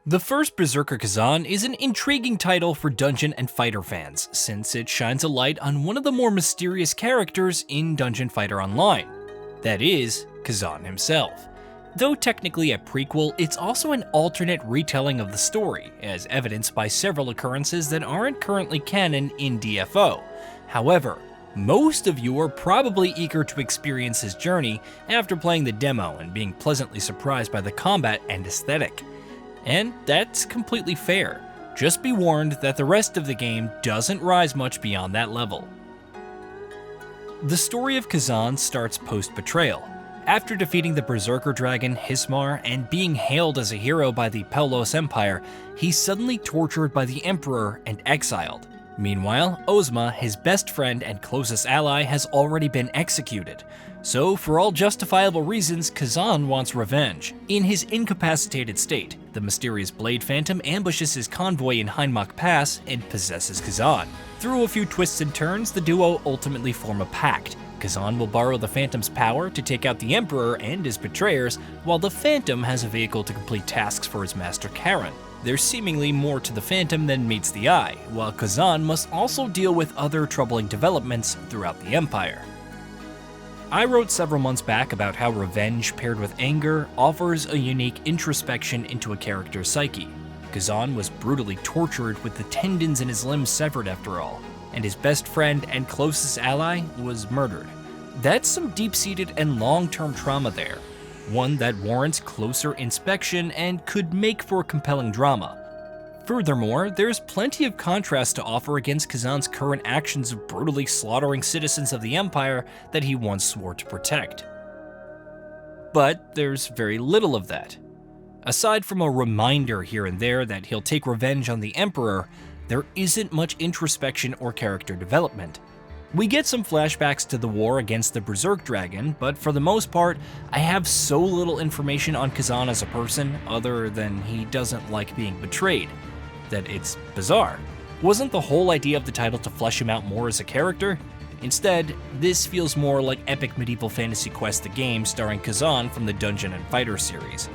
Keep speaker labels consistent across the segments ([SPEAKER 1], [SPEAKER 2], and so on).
[SPEAKER 1] The First Berserker Khazan is an intriguing title for Dungeon and Fighter fans, since it shines a light on one of the more mysterious characters in Dungeon Fighter Online. That is, Kazan himself. Though technically a prequel, it's also an alternate retelling of the story, as evidenced by several occurrences that aren't currently canon in DFO. However, most of you are probably eager to experience his journey after playing the demo and being pleasantly surprised by the combat and aesthetic. And that's completely fair. Just be warned that the rest of the game doesn't rise much beyond that level. The story of Kazan starts post-betrayal. After defeating the Berserker dragon Hismar and being hailed as a hero by the Pelos Empire, he's suddenly tortured by the Emperor and exiled. Meanwhile, Ozma, his best friend and closest ally, has already been executed. So, for all justifiable reasons, Kazan wants revenge. In his incapacitated state, the mysterious Blade Phantom ambushes his convoy in Heinmach Pass and possesses Kazan. Through a few twists and turns, the duo ultimately form a pact. Kazan will borrow the Phantom's power to take out the Emperor and his betrayers, while the Phantom has a vehicle to complete tasks for his master Karen. There's seemingly more to the Phantom than meets the eye, while Kazan must also deal with other troubling developments throughout the Empire. I wrote several months back about how revenge paired with anger offers a unique introspection into a character's psyche. Kazan was brutally tortured with the tendons in his limbs severed after all, and his best friend and closest ally was murdered. That's some deep-seated and long-term trauma there, one that warrants closer inspection and could make for compelling drama. Furthermore, there's plenty of contrast to offer against Kazan's current actions of brutally slaughtering citizens of the Empire that he once swore to protect. But there's very little of that. Aside from a reminder here and there that he'll take revenge on the Emperor, there isn't much introspection or character development. We get some flashbacks to the war against the Berserk Dragon, but for the most part, I have so little information on Kazan as a person, other than he doesn't like being betrayed, that it's bizarre. Wasn't the whole idea of the title to flesh him out more as a character? Instead, this feels more like epic medieval fantasy quest the game starring Kazan from the Dungeon and Fighter series.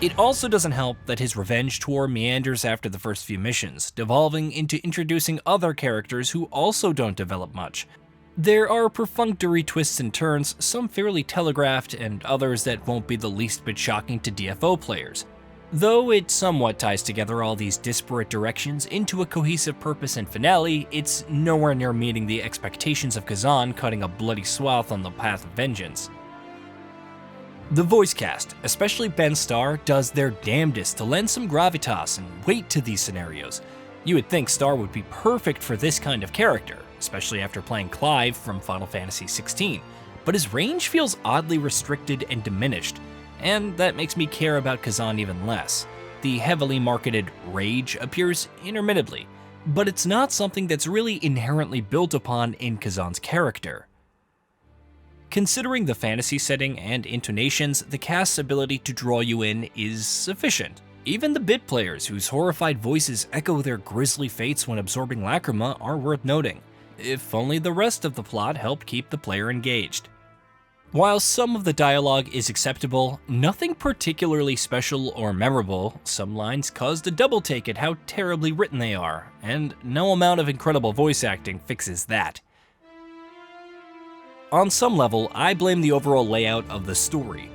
[SPEAKER 1] It also doesn't help that his revenge tour meanders after the first few missions, devolving into introducing other characters who also don't develop much. There are perfunctory twists and turns, some fairly telegraphed and others that won't be the least bit shocking to DFO players. Though it somewhat ties together all these disparate directions into a cohesive purpose and finale, it's nowhere near meeting the expectations of Kazan cutting a bloody swath on the path of vengeance. The voice cast, especially Ben Starr, does their damnedest to lend some gravitas and weight to these scenarios. You would think Starr would be perfect for this kind of character, especially after playing Clive from Final Fantasy XVI, but his range feels oddly restricted and diminished, and that makes me care about Kazan even less. The heavily marketed rage appears intermittently, but it's not something that's really inherently built upon in Kazan's character. Considering the fantasy setting and intonations, the cast's ability to draw you in is sufficient. Even the bit players whose horrified voices echo their grisly fates when absorbing lacrima are worth noting, if only the rest of the plot helped keep the player engaged. While some of the dialogue is acceptable, nothing particularly special or memorable, some lines caused a double take at how terribly written they are, and no amount of incredible voice acting fixes that. On some level, I blame the overall layout of the story.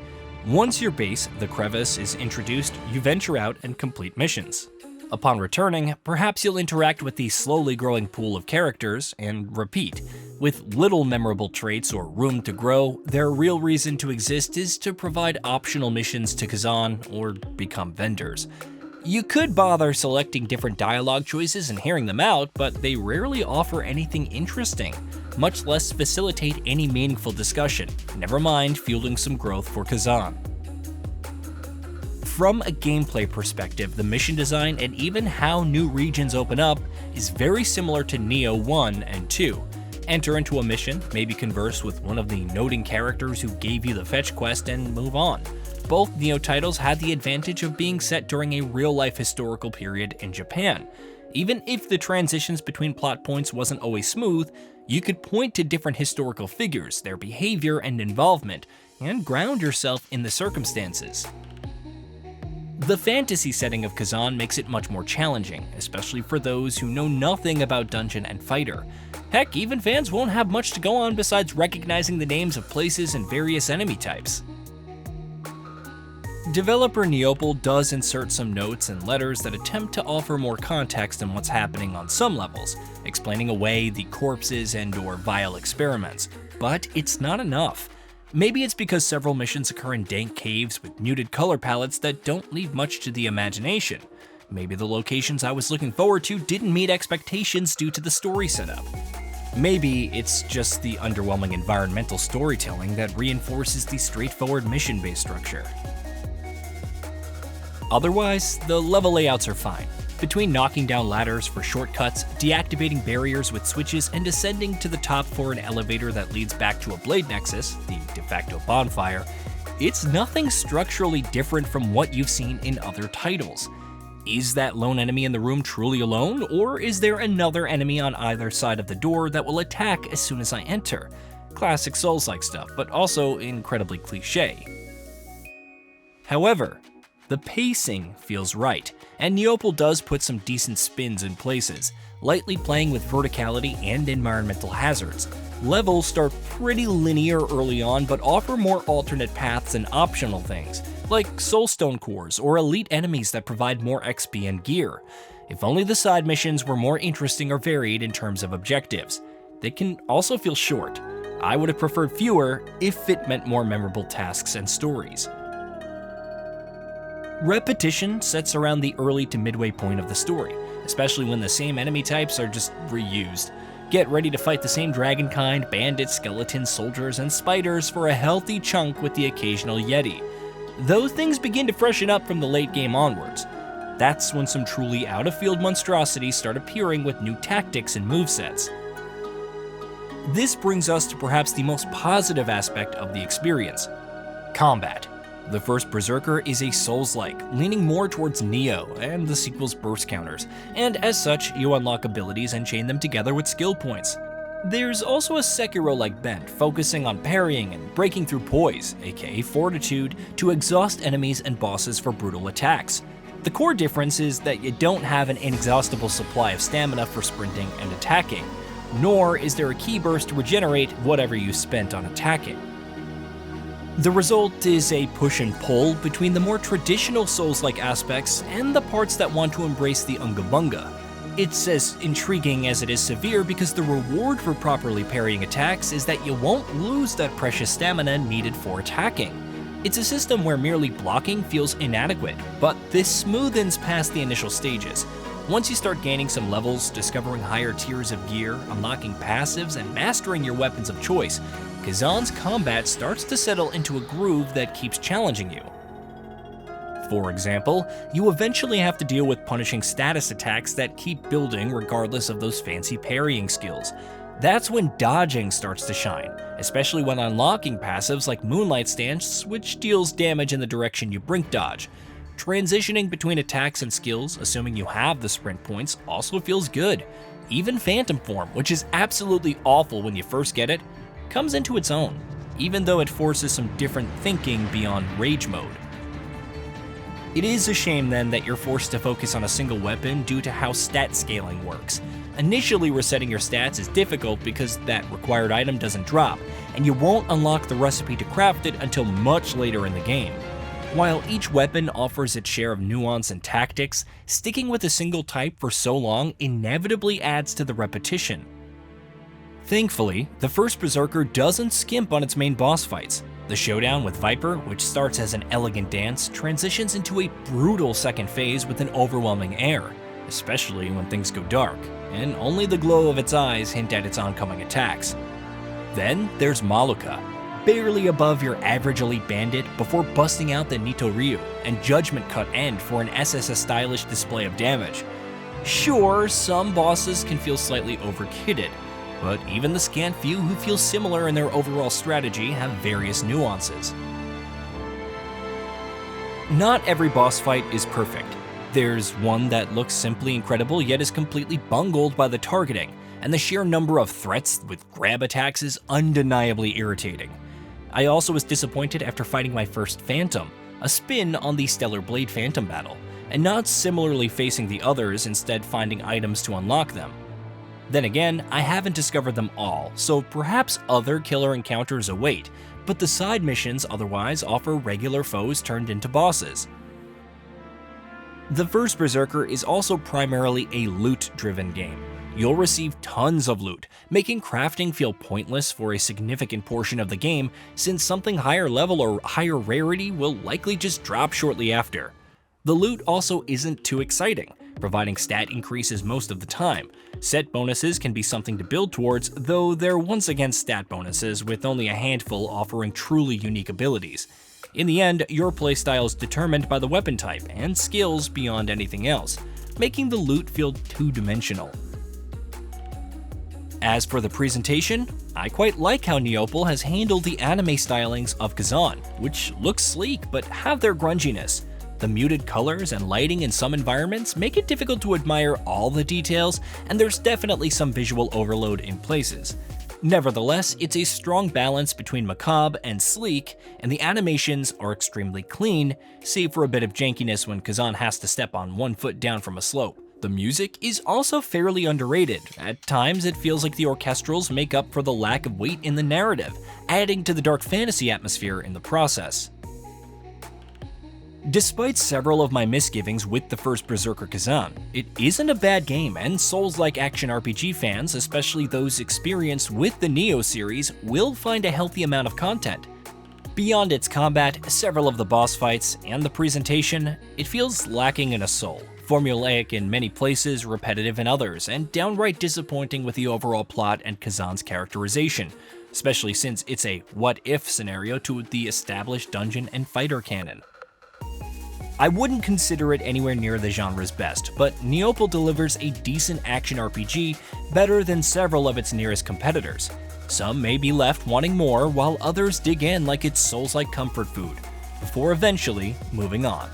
[SPEAKER 1] Once your base, the Crevice, is introduced, you venture out and complete missions. Upon returning, perhaps you'll interact with the slowly growing pool of characters, and repeat. With little memorable traits or room to grow, their real reason to exist is to provide optional missions to Kazan or become vendors. You could bother selecting different dialogue choices and hearing them out, but they rarely offer anything interesting, much less facilitate any meaningful discussion, never mind fueling some growth for Kazan. From a gameplay perspective, the mission design and even how new regions open up is very similar to Neo 1 and 2. Enter into a mission, maybe converse with one of the noting characters who gave you the fetch quest, and move on. Both Neo titles had the advantage of being set during a real-life historical period in Japan. Even if the transitions between plot points wasn't always smooth, you could point to different historical figures, their behavior and involvement, and ground yourself in the circumstances. The fantasy setting of Kazan makes it much more challenging, especially for those who know nothing about Dungeon and Fighter. Heck, even fans won't have much to go on besides recognizing the names of places and various enemy types. Developer Neople does insert some notes and letters that attempt to offer more context on what's happening on some levels, explaining away the corpses and/or vile experiments, but it's not enough. Maybe it's because several missions occur in dank caves with muted color palettes that don't leave much to the imagination. Maybe the locations I was looking forward to didn't meet expectations due to the story setup. Maybe it's just the underwhelming environmental storytelling that reinforces the straightforward mission-based structure. Otherwise, the level layouts are fine. Between knocking down ladders for shortcuts, deactivating barriers with switches, and ascending to the top for an elevator that leads back to a blade nexus, the de facto bonfire, it's nothing structurally different from what you've seen in other titles. Is that lone enemy in the room truly alone, or is there another enemy on either side of the door that will attack as soon as I enter? Classic Souls-like stuff, but also incredibly cliche. However, the pacing feels right, and Neople does put some decent spins in places, lightly playing with verticality and environmental hazards. Levels start pretty linear early on, but offer more alternate paths and optional things, like soulstone cores or elite enemies that provide more XP and gear. If only the side missions were more interesting or varied in terms of objectives. They can also feel short. I would have preferred fewer if it meant more memorable tasks and stories. Repetition sets around the early to midway point of the story, especially when the same enemy types are just reused. Get ready to fight the same dragon kind, bandits, skeletons, soldiers, and spiders for a healthy chunk with the occasional yeti. Though things begin to freshen up from the late game onwards, that's when some truly out-of-field monstrosities start appearing with new tactics and movesets. This brings us to perhaps the most positive aspect of the experience: combat. The First Berserker is a Souls-like, leaning more towards Neo and the sequel's burst counters, and as such, you unlock abilities and chain them together with skill points. There's also a Sekiro-like bent, focusing on parrying and breaking through poise, aka fortitude, to exhaust enemies and bosses for brutal attacks. The core difference is that you don't have an inexhaustible supply of stamina for sprinting and attacking, nor is there a key burst to regenerate whatever you spent on attacking. The result is a push and pull between the more traditional Souls-like aspects and the parts that want to embrace the Unga Bunga. It's as intriguing as it is severe because the reward for properly parrying attacks is that you won't lose that precious stamina needed for attacking. It's a system where merely blocking feels inadequate, but this smoothens past the initial stages. Once you start gaining some levels, discovering higher tiers of gear, unlocking passives, and mastering your weapons of choice, Kazan's combat starts to settle into a groove that keeps challenging you. For example, you eventually have to deal with punishing status attacks that keep building regardless of those fancy parrying skills. That's when dodging starts to shine, especially when unlocking passives like Moonlight Stance, which deals damage in the direction you brink dodge. Transitioning between attacks and skills, assuming you have the sprint points, also feels good. Even Phantom Form, which is absolutely awful when you first get it, comes into its own, even though it forces some different thinking beyond Rage mode. It is a shame then that you're forced to focus on a single weapon due to how stat scaling works. Initially resetting your stats is difficult because that required item doesn't drop, and you won't unlock the recipe to craft it until much later in the game. While each weapon offers its share of nuance and tactics, sticking with a single type for so long inevitably adds to the repetition. Thankfully, the First Berserker doesn't skimp on its main boss fights. The showdown with Viper, which starts as an elegant dance, transitions into a brutal second phase with an overwhelming air, especially when things go dark, and only the glow of its eyes hint at its oncoming attacks. Then there's Maluka, barely above your average elite bandit before busting out the Nito Ryu and Judgment Cut End for an SSS-stylish display of damage. Sure, some bosses can feel slightly overkitted, but even the scant few who feel similar in their overall strategy have various nuances. Not every boss fight is perfect. There's one that looks simply incredible yet is completely bungled by the targeting, and the sheer number of threats with grab attacks is undeniably irritating. I also was disappointed after fighting my first Phantom. a spin on the Stellar Blade Phantom battle, and not similarly facing the others, instead finding items to unlock them. Then again, I haven't discovered them all, so perhaps other killer encounters await, but the side missions otherwise offer regular foes turned into bosses. The First Berserker is also primarily a loot-driven game. You'll receive tons of loot, making crafting feel pointless for a significant portion of the game, since something higher level or higher rarity will likely just drop shortly after. The loot also isn't too exciting, providing stat increases most of the time. Set bonuses can be something to build towards, though they're once again stat bonuses, with only a handful offering truly unique abilities. In the end, your playstyle is determined by the weapon type and skills beyond anything else, making the loot feel two-dimensional. As for the presentation, I quite like how Neople has handled the anime stylings of Kazan, which look sleek but have their grunginess. The muted colors and lighting in some environments make it difficult to admire all the details, and there's definitely some visual overload in places. Nevertheless, it's a strong balance between macabre and sleek, and the animations are extremely clean, save for a bit of jankiness when Kazan has to step on 1 foot down from a slope. The music is also fairly underrated. At times, it feels like the orchestrals make up for the lack of weight in the narrative, adding to the dark fantasy atmosphere in the process. Despite several of my misgivings with the First Berserker Khazan, it isn't a bad game, and Souls-like action RPG fans, especially those experienced with the Neo series, will find a healthy amount of content. Beyond its combat, several of the boss fights, and the presentation, it feels lacking in a soul. Formulaic in many places, repetitive in others, and downright disappointing with the overall plot and Kazan's characterization, especially since it's a what-if scenario to the established dungeon and fighter canon. I wouldn't consider it anywhere near the genre's best, but Neople delivers a decent action RPG better than several of its nearest competitors. Some may be left wanting more, while others dig in like it's Souls-like comfort food, before eventually moving on.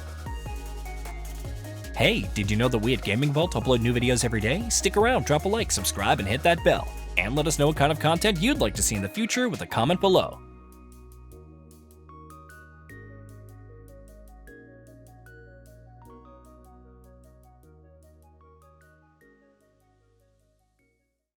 [SPEAKER 1] Hey, did you know that we at Gaming Vault upload new videos every day? Stick around, drop a like, subscribe, and hit that bell. And let us know what kind of content you'd like to see in the future with a comment below.